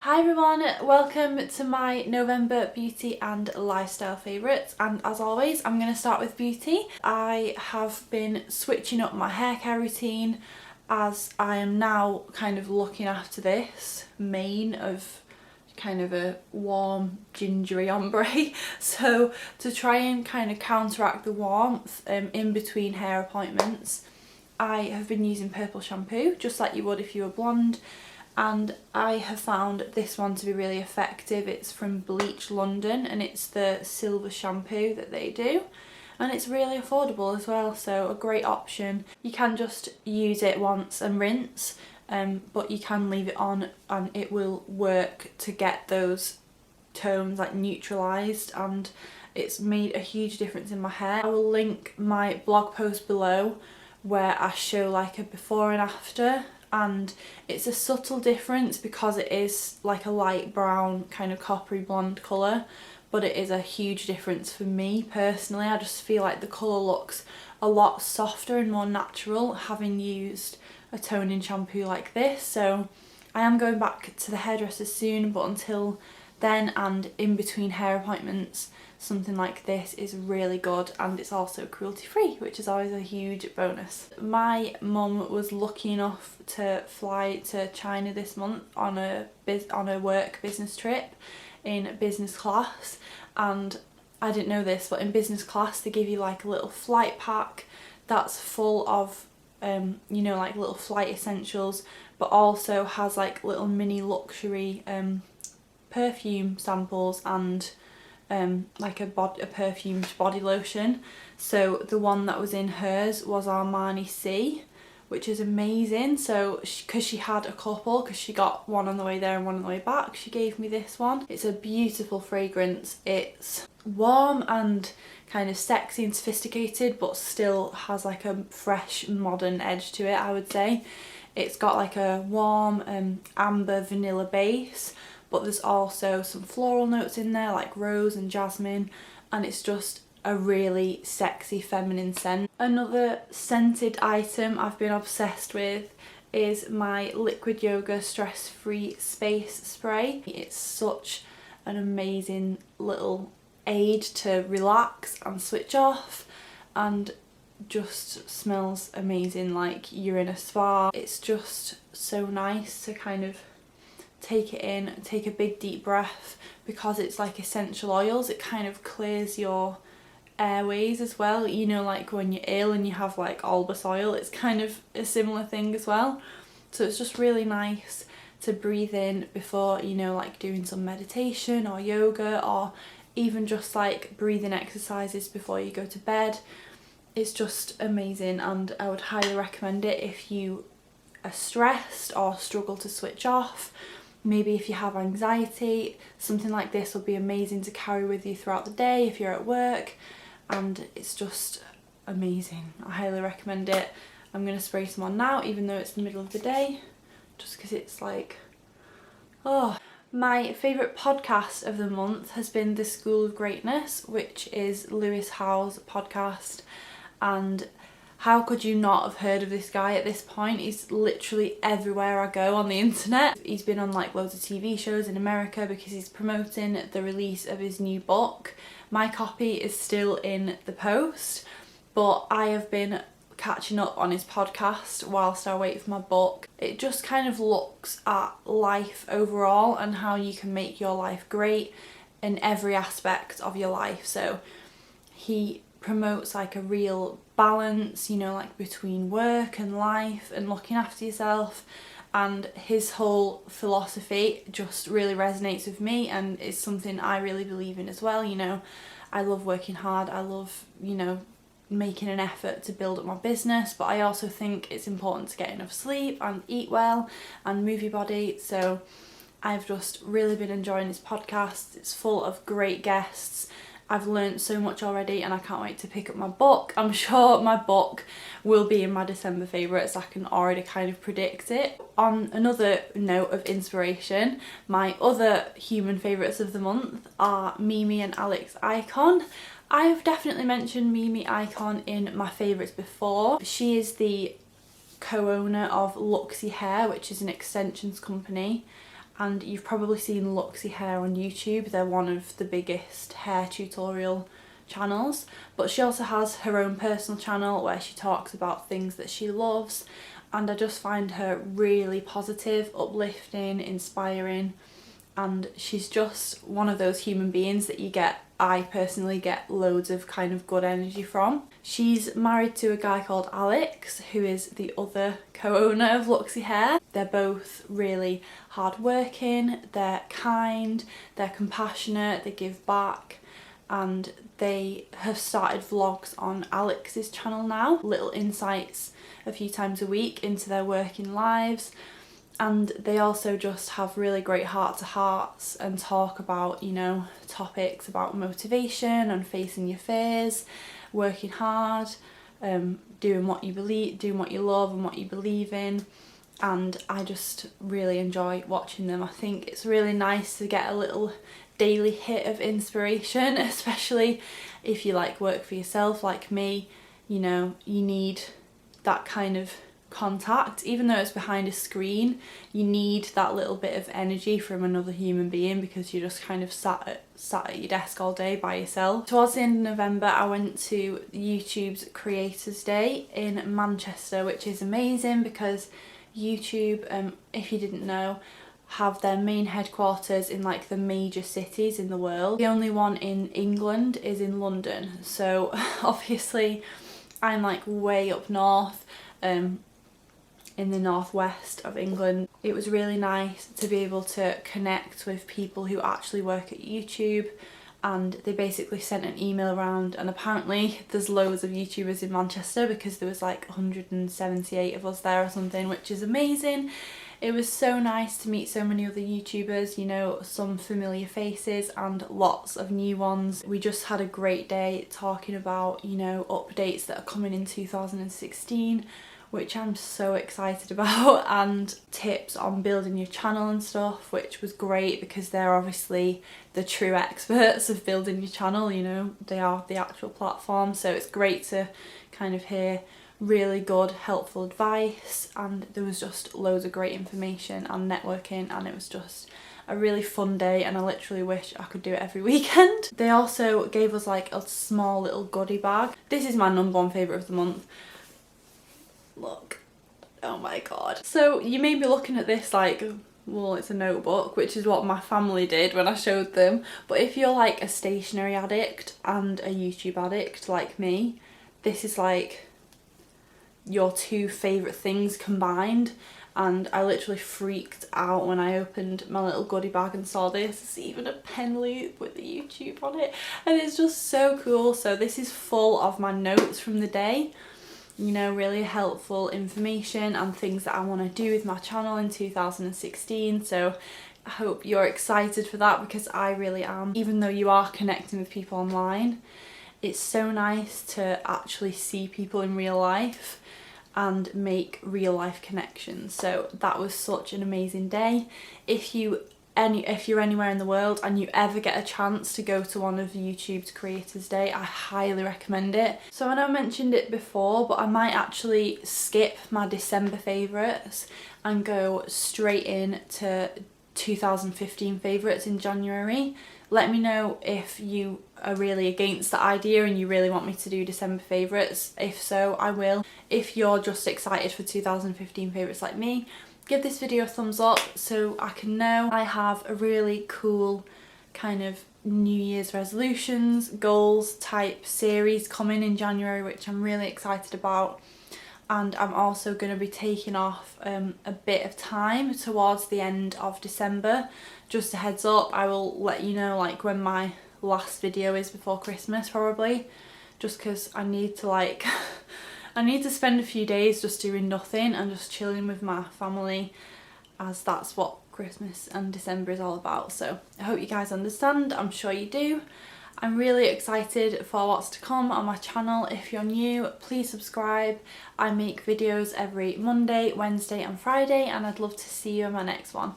Hi everyone, welcome to my November beauty and lifestyle favourites, and as always I'm going to start with beauty. I have been switching up my hair care routine as I am now kind of looking after this mane of kind of a warm gingery ombre, so to try and kind of counteract the warmth in between hair appointments, I have been using purple shampoo just like you would if you were blonde. And I have found this one to be really effective. It's from Bleach London and it's the silver shampoo that they do, and it's really affordable as well, so a great option. You can just use it once and rinse, but you can leave it on and it will work to get those tones like neutralised, and it's made a huge difference in my hair. I will link my blog post below where I show like a before and after, and it's a subtle difference because it is like a light brown kind of coppery blonde colour, but it is a huge difference for me personally. I just feel like the colour looks a lot softer and more natural having used a toning shampoo like this. So I am going back to the hairdresser soon, but until then and in between hair appointments, something like this is really good, and it's also cruelty free, which is always a huge bonus. My mum was lucky enough to fly to China this month on a work business trip in business class, and I didn't know this, but in business class they give you like a little flight pack that's full of you know, like little flight essentials, but also has like little mini luxury perfume samples and like a perfumed body lotion. So the one that was in hers was Armani Si, which is amazing. So because she had a couple, because she got one on the way there and one on the way back, she gave me this one. It's a beautiful fragrance. It's warm and kind of sexy and sophisticated, but still has like a fresh modern edge to it, I would say. It's got like a warm amber vanilla base, but there's also some floral notes in there like rose and jasmine, and it's just a really sexy feminine scent. Another scented item I've been obsessed with is my Liquid Yoga Stress Free Space Spray. It's such an amazing little aid to relax and switch off, and just smells amazing like you're in a spa. It's just so nice to kind of take it in, take a big deep breath, because it's like essential oils. It kind of clears your airways as well, you know, like when you're ill and you have like albus oil, it's kind of a similar thing as well. So it's just really nice to breathe in before, you know, like doing some meditation or yoga, or even just like breathing exercises before you go to bed. It's just amazing, and I would highly recommend it if you are stressed or struggle to switch off. Maybe if you have anxiety, something like this will be amazing to carry with you throughout the day if you're at work, and it's just amazing. I highly recommend it. I'm going to spray some on now, even though it's the middle of the day, just because it's like, oh. My favourite podcast of the month has been The School of Greatness, which is Lewis Howes' podcast, and how could you not have heard of this guy at this point? He's literally everywhere I go on the internet. He's been on like loads of TV shows in America because he's promoting the release of his new book. My copy is still in the post, but I have been catching up on his podcast whilst I wait for my book. It just kind of looks at life overall and how you can make your life great in every aspect of your life. So he promotes like a real balance, you know, like between work and life and looking after yourself, and his whole philosophy just really resonates with me and is something I really believe in as well. You know, I love working hard, I love, you know, making an effort to build up my business, but I also think it's important to get enough sleep and eat well and move your body. So I've just really been enjoying this podcast. It's full of great guests. I've learned so much already, and I can't wait to pick up my book. I'm sure my book will be in my December favourites. I can already kind of predict it. On another note of inspiration, my other human favourites of the month are Mimi and Alex Icon. I have definitely mentioned Mimi Icon in my favourites before. She is the co-owner of Luxy Hair, which is an extensions company, and you've probably seen Luxie Hair on YouTube. They're one of the biggest hair tutorial channels, but she also has her own personal channel where she talks about things that she loves, and I just find her really positive, uplifting, inspiring, and she's just one of those human beings that I personally get loads of kind of good energy from. She's married to a guy called Alex, who is the other co-owner of Luxie Hair. They're both really hardworking, they're kind, they're compassionate, they give back, and they have started vlogs on Alex's channel now, little insights a few times a week into their working lives. And they also just have really great heart-to-hearts and talk about, you know, topics about motivation and facing your fears, working hard, doing what you believe, doing what you love and what you believe in. And I just really enjoy watching them. I think it's really nice to get a little daily hit of inspiration, especially if you like work for yourself like me. You know, you need that kind of contact, even though it's behind a screen. You need that little bit of energy from another human being, because you're just kind of sat at your desk all day by yourself. Towards the end of November, I went to YouTube's Creators Day in Manchester, which is amazing because YouTube, if you didn't know, have their main headquarters in like the major cities in the world. The only one in England is in London, so obviously I'm like way up north, in the northwest of England. It was really nice to be able to connect with people who actually work at YouTube, and they basically sent an email around, and apparently there's loads of YouTubers in Manchester because there was like 178 of us there or something, which is amazing. It was so nice to meet so many other YouTubers, you know, some familiar faces and lots of new ones. We just had a great day talking about, you know, updates that are coming in 2016, which I'm so excited about, and tips on building your channel and stuff, which was great because they're obviously the true experts of building your channel, you know, they are the actual platform. So it's great to kind of hear really good helpful advice, and there was just loads of great information and networking, and it was just a really fun day, and I literally wish I could do it every weekend. They also gave us like a small little goodie bag. This is my #1 favourite of the month. Look, oh my god. So you may be looking at this like, well, it's a notebook, which is what my family did when I showed them, but if you're like a stationery addict and a YouTube addict like me, this is like your two favourite things combined. And I literally freaked out when I opened my little goodie bag and saw this. It's even a pen loop with the YouTube on it, and it's just so cool. So this is full of my notes from the day, you know, really helpful information and things that I want to do with my channel in 2016. So I hope you're excited for that, because I really am. Even though you are connecting with people online, it's so nice to actually see people in real life and make real life connections. So that was such an amazing day. If you're anywhere in the world and you ever get a chance to go to one of YouTube's Creators Day, I highly recommend it. So I know I mentioned it before, but I might actually skip my December favourites and go straight in to 2015 favourites in January. Let me know if you are really against the idea and you really want me to do December favourites. If so, I will. If you're just excited for 2015 favourites like me, give this video a thumbs up so I can know. I have a really cool kind of New Year's resolutions, goals type series coming in January, which I'm really excited about. And I'm also going to be taking off a bit of time towards the end of December. Just a heads up, I will let you know like when my last video is before Christmas probably, just because I need to like I need to spend a few days just doing nothing and just chilling with my family, as that's what Christmas and December is all about. So I hope you guys understand, I'm sure you do. I'm really excited for what's to come on my channel. If you're new, please subscribe. I make videos every Monday, Wednesday and Friday, and I'd love to see you in my next one.